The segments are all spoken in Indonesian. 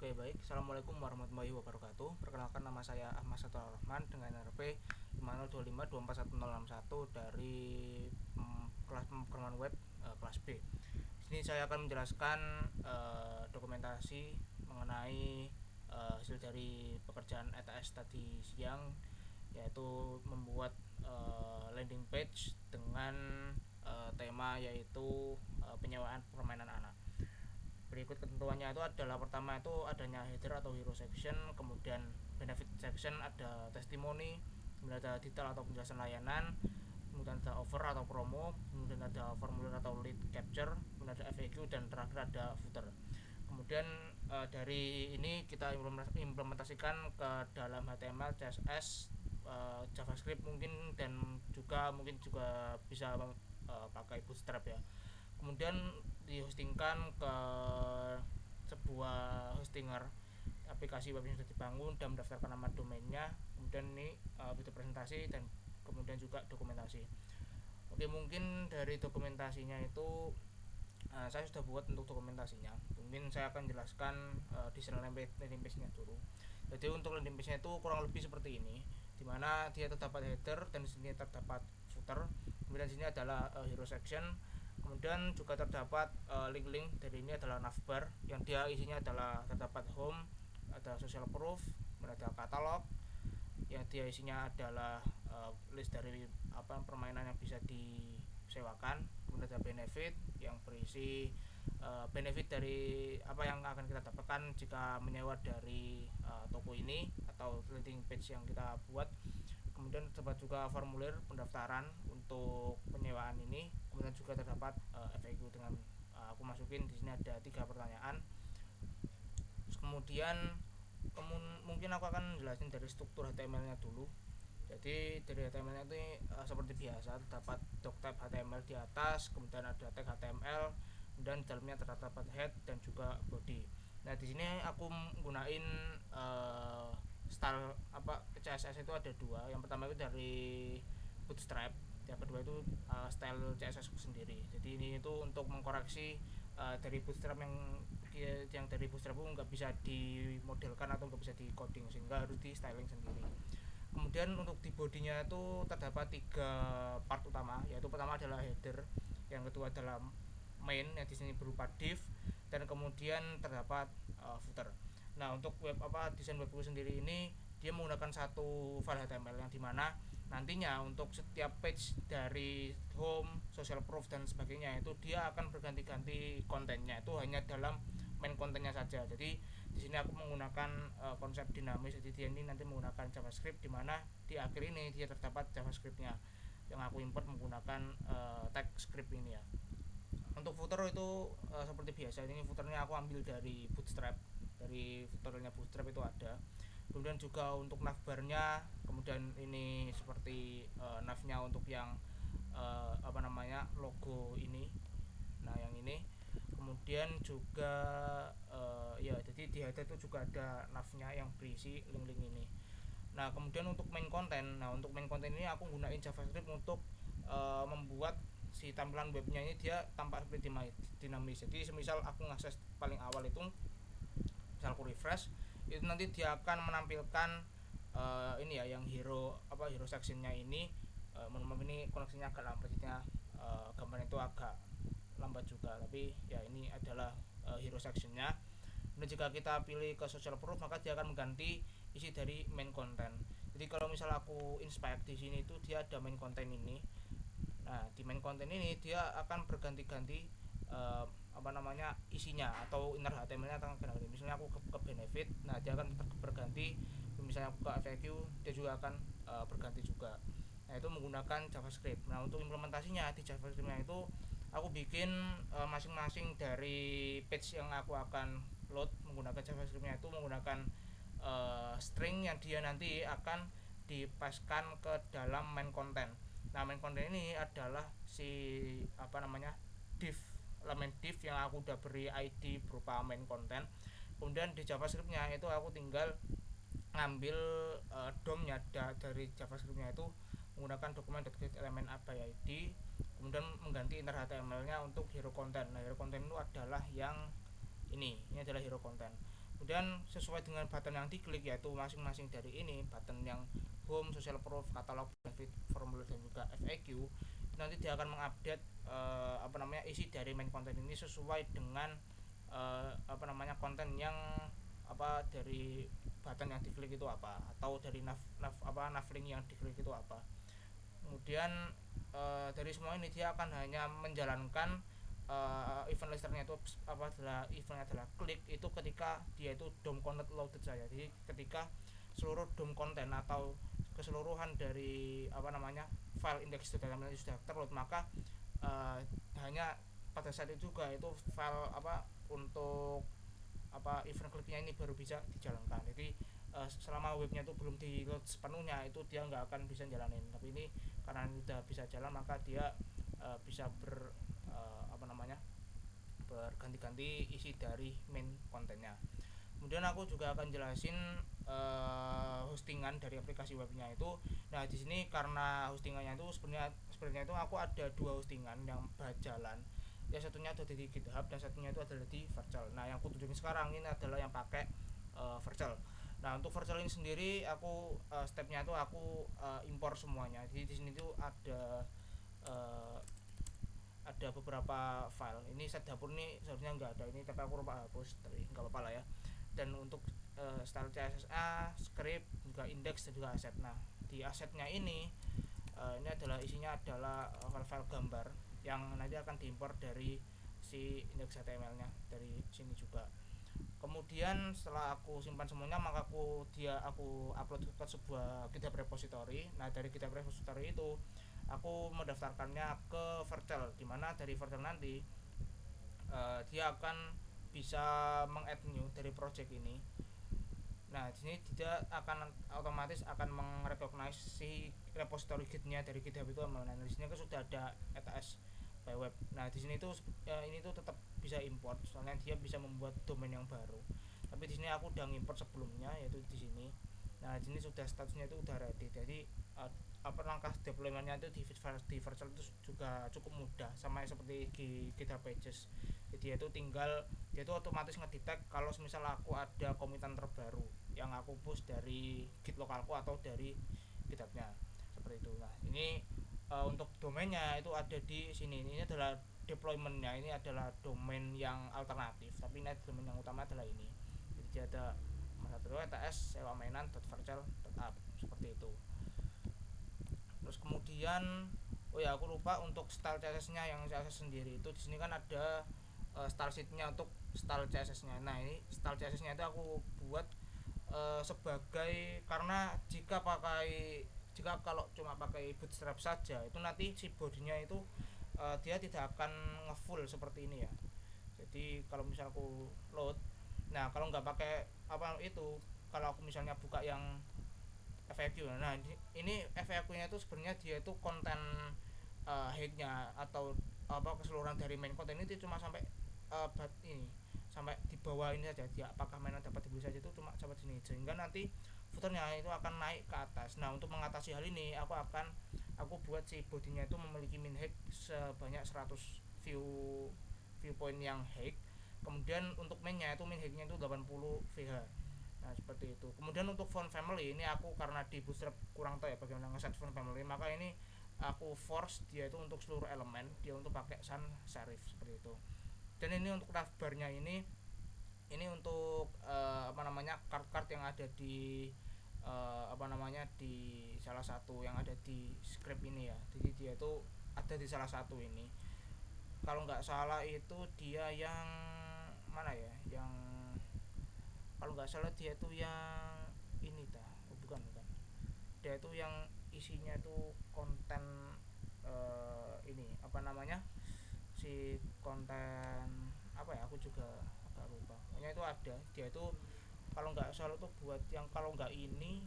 Oke, baik. Assalamualaikum warahmatullahi wabarakatuh. Perkenalkan, nama saya Ahmad Satur Rahman dengan NRP 5025241061 dari kelas pemrograman web kelas B. Di sini saya akan menjelaskan dokumentasi mengenai hasil dari pekerjaan ETS tadi siang, yaitu membuat landing page dengan tema yaitu penyewaan permainan anak. Berikut ketentuannya itu adalah: pertama itu adanya header atau hero section, kemudian benefit section, ada testimoni, kemudian ada detail atau penjelasan layanan, kemudian ada offer atau promo, kemudian ada formulir atau lead capture, kemudian ada FAQ, dan terakhir ada footer. Kemudian dari ini kita implementasikan ke dalam HTML, CSS, JavaScript mungkin, dan mungkin juga bisa pakai Bootstrap ya. Kemudian dihostingkan ke sebuah hostinger aplikasi web yang sudah dibangun dan mendaftarkan nama domainnya. Kemudian ini video presentasi dan kemudian juga dokumentasi. Oke, mungkin dari dokumentasinya itu saya sudah buat untuk dokumentasinya. Mungkin saya akan jelaskan desain landing page-nya dulu. Jadi untuk landing page-nya itu kurang lebih seperti ini, dimana dia terdapat header dan di sini terdapat footer. Kemudian di sini adalah hero section. Kemudian juga terdapat link-link. Dari ini adalah navbar yang dia isinya adalah terdapat home, ada social proof, kemudian ada katalog yang dia isinya adalah list dari permainan yang bisa disewakan. Kemudian ada benefit yang berisi benefit dari apa yang akan kita dapatkan jika menyewa dari toko ini atau landing page yang kita buat. Kemudian terdapat juga formulir pendaftaran untuk penyewaan ini. Kemudian juga terdapat FAQ dengan aku masukin di sini ada 3 pertanyaan. Terus kemudian mungkin aku akan jelasin dari struktur HTML-nya dulu. Jadi dari HTML-nya itu seperti biasa, terdapat doctype HTML di atas, kemudian ada tag HTML, dan dalamnya terdapat head dan juga body. Nah, di sini aku menggunakan style CSS itu ada 2. Yang pertama itu dari Bootstrap, yang kedua itu style CSS sendiri. Jadi ini itu untuk mengkoreksi dari Bootstrap yang dari Bootstrap itu nggak bisa dimodelkan atau nggak bisa di coding, sehingga harus di styling sendiri. Kemudian untuk di bodinya itu terdapat 3 part utama, yaitu pertama adalah header, yang kedua adalah main yang di sini berupa div, dan kemudian terdapat footer. Nah, untuk desain web sendiri ini dia menggunakan satu file HTML yang dimana nantinya untuk setiap page dari home, social proof dan sebagainya itu dia akan berganti-ganti kontennya, itu hanya dalam main kontennya saja. Jadi di sini aku menggunakan konsep dinamis. Jadi dia ini nanti menggunakan JavaScript, dimana di akhir ini dia terdapat JavaScriptnya yang aku import menggunakan tag script ini ya. Untuk footer itu seperti biasa, ini footernya aku ambil dari Bootstrap, dari footernya Bootstrap itu ada. Kemudian juga untuk navbarnya, kemudian ini seperti navnya untuk yang logo ini. Nah, yang ini kemudian juga ya, jadi di header itu juga ada navnya yang berisi link-link ini. Nah, kemudian untuk main konten, ini aku gunain JavaScript untuk membuat si tampilan webnya ini dia tampak seperti dinamis. Jadi semisal aku ngakses paling awal itu, misal aku refresh, itu nanti dia akan menampilkan ini ya, yang hero sectionnya ini. Mohon maaf ini koneksinya agak lambat, jadinya gambarnya itu agak lambat juga, tapi ya ini adalah hero sectionnya. Dan jika kita pilih ke social proof, maka dia akan mengganti isi dari main content. Jadi kalau misal aku inspect di sini itu dia ada main content ini. Nah, di main content ini dia akan berganti-ganti isinya atau inner HTML-nya akan berganti. Misalnya aku ke benefit, nah dia akan berganti. Misalnya aku ke FAQ, dia juga akan berganti juga. Nah, itu menggunakan JavaScript. Nah, untuk implementasinya di JavaScript-nya itu aku bikin masing-masing dari page yang aku akan load menggunakan JavaScript-nya itu menggunakan string yang dia nanti akan dipaskan ke dalam main content. Nah, main content ini adalah div, elemen div yang aku udah beri ID berupa main content. Kemudian di JavaScript-nya itu aku tinggal ngambil DOM-nya dari JavaScript-nya itu menggunakan dokumen.getElemen ID, kemudian mengganti inner HTML-nya untuk hero content. Nah, hero content itu adalah yang ini adalah hero content. Kemudian sesuai dengan button yang diklik, yaitu masing-masing dari ini, button yang home, social proof, katalog, benefit, formulir, dan juga FAQ, nanti dia akan mengupdate isi dari main konten ini sesuai dengan konten yang dari button yang diklik itu apa, atau dari nav link yang diklik itu apa. Kemudian dari semua ini dia akan hanya menjalankan event listernya itu eventnya adalah klik itu ketika dia itu DOM content loaded saja. Jadi ketika seluruh DOM konten atau keseluruhan dari file index.html itu sudah terload, maka hanya pada saat itu juga itu file untuk event kliknya ini baru bisa dijalankan. Jadi selama webnya itu belum di load sepenuhnya, itu dia nggak akan bisa jalanin. Tapi ini karena udah bisa jalan, maka dia bisa berganti-ganti isi dari main kontennya. Kemudian aku juga akan jelasin hostingan dari aplikasi webnya itu. Nah di sini karena hostingannya itu sebenarnya itu aku ada dua hostingan yang berjalan. Yang satunya ada di GitHub dan satunya itu adalah di Virtual. Nah yang aku tunjukin sekarang ini adalah yang pakai Virtual. Nah untuk Virtual ini sendiri aku stepnya itu aku impor semuanya. Jadi di sini tuh uh, ada beberapa file. Ini set dapur nih seharusnya nggak ada ini, tapi aku lupa hapus, tapi nggak apa-apa lah ya. Dan untuk style CSS, script, juga index dan juga aset. Nah di asetnya ini adalah isinya adalah file-file gambar yang nanti akan diimpor dari si index.html nya dari sini juga. Kemudian setelah aku simpan semuanya, maka aku upload ke sebuah GitHub repository. Nah dari GitHub repository itu aku mendaftarkannya ke Virtual, dimana dari Virtual nanti dia akan bisa meng-add new dari project ini. Nah di sini dia akan otomatis akan merecognize si repository gitnya dari GitHub itu. Nah di sini kan sudah ada ATS by web. Nah di sini tuh ini tuh tetap bisa import, soalnya dia bisa membuat domain yang baru. Tapi di sini aku udah ngimport sebelumnya, yaitu di sini. Nah di sini sudah statusnya itu udah ready. Jadi langkah deploymentnya itu di Virtual itu juga cukup mudah, sama seperti di GitHub Pages. Jadi dia itu otomatis ngedetect kalau misal aku ada komitan terbaru yang aku push dari git lokalku atau dari GitHub-nya, seperti itu. Nah ini untuk domainnya itu ada di sini. Ini adalah deploymentnya, ini adalah domain yang alternatif, tapi ini domain yang utama adalah ini. Jadi ada satu ets sewa mainan.virtual.app, seperti itu. Terus kemudian aku lupa untuk style CSS-nya yang CSS sendiri itu. Di sini kan ada style sheet-nya untuk style CSS-nya. Nah ini style CSS-nya itu aku buat sebagai, karena jika kalau cuma pakai bootstrap saja itu nanti si bodinya itu dia tidak akan ngefull seperti ini ya. Jadi kalau misal aku load, nah kalau nggak pakai kalau aku misalnya buka yang FAQ, nah ini FAQ-nya itu sebenarnya dia itu konten height-nya atau keseluruhan dari main konten ini cuma sampai ini sampai di bawah ini saja. Dia apakah mainan dapat dibeli saja itu cuma sampai sini, sehingga nanti footernya itu akan naik ke atas. Nah untuk mengatasi hal ini aku buat si bodinya itu memiliki min height sebanyak 100 viewpoint yang height. Kemudian untuk mainnya itu min height-nya itu 80 VH. Nah seperti itu. Kemudian untuk font family ini aku karena di bootstrap kurang tahu ya bagaimana ngeset font family, maka ini aku force dia itu untuk seluruh elemen dia untuk pakai sans serif, seperti itu. Dan ini untuk navbarnya ini untuk card-card yang ada di di salah satu yang ada di script ini ya. Jadi dia itu ada di salah satu ini. Kalau nggak salah itu dia yang mana ya? Yang kalau nggak salah dia itu yang ini bukan. Dia itu yang isinya itu konten ini si konten aku juga agak lupa. Pokoknya itu ada, dia itu kalau nggak salah tuh buat yang, kalau nggak ini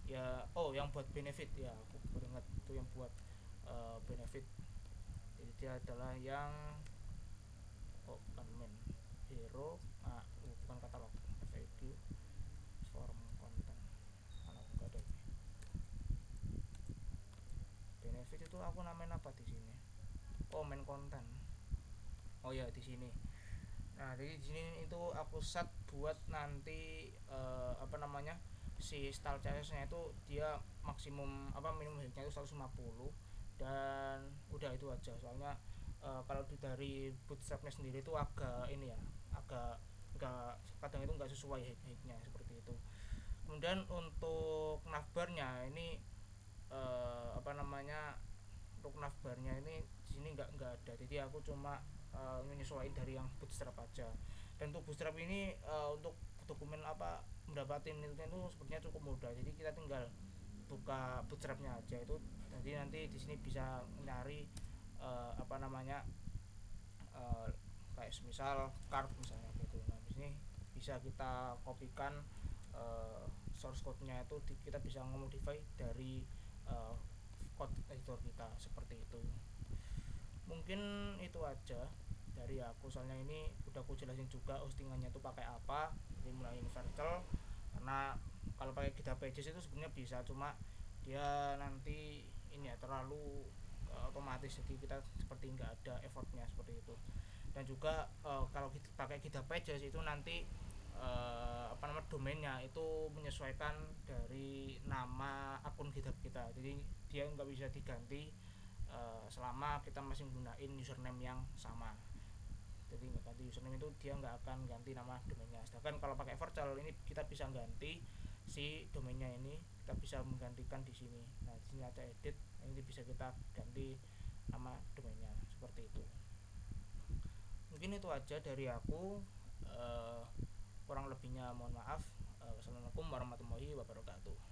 ya yang buat benefit ya, aku baru ingat itu yang buat benefit. Jadi dia adalah yang bukan main hero, bukan katalog, FAQ form konten, mana aku nggak ada ini benefit. Itu aku namain apa di sini, main konten. Oh ya di sini. Nah, jadi di sini itu aku set buat nanti apa namanya, si style CSS-nya itu dia maksimum apa minimum height-nya itu 150, dan udah itu aja. Soalnya kalau dari bootstrapnya sendiri itu agak ini ya, agak enggak, kadang itu enggak sesuai height-nya seperti itu. Kemudian untuk navbarnya ini apa namanya, untuk navbarnya ini di sini nggak ada, jadi aku cuma menyesuaikan dari yang bootstrap aja. Dan untuk bootstrap ini untuk dokumen apa mendapatkan nilainya itu sepertinya cukup mudah, jadi kita tinggal buka bootstrapnya aja itu. Jadi nanti di sini bisa nyari apa namanya, uh, kayak misal card misalnya gitu. Nah di sini bisa kita kopikan source code-nya itu kita bisa nge-modify dari uh, code editor kita seperti itu. Mungkin itu aja dari aku, soalnya ini udah aku jelasin juga hostingannya itu pakai apa, jadi mulai universal. Karena kalau pakai GitHub Pages itu sebenarnya bisa, cuma dia nanti ini ya terlalu otomatis, jadi kita seperti nggak ada effortnya seperti itu. Dan juga kalau kita pakai GitHub Pages itu nanti apa namanya, domainnya itu menyesuaikan dari nama akun GitHub kita, jadi dia nggak bisa diganti selama kita masih menggunakan username yang sama. Jadi nggak ganti username itu dia nggak akan ganti nama domainnya. Sedangkan kalau pakai virtual ini kita bisa ganti si domainnya, ini kita bisa menggantikan di sini. Nah di sini ada edit, ini bisa kita ganti nama domainnya seperti itu. Mungkin itu aja dari aku. Kurang lebihnya mohon maaf. Wassalamualaikum warahmatullahi wabarakatuh.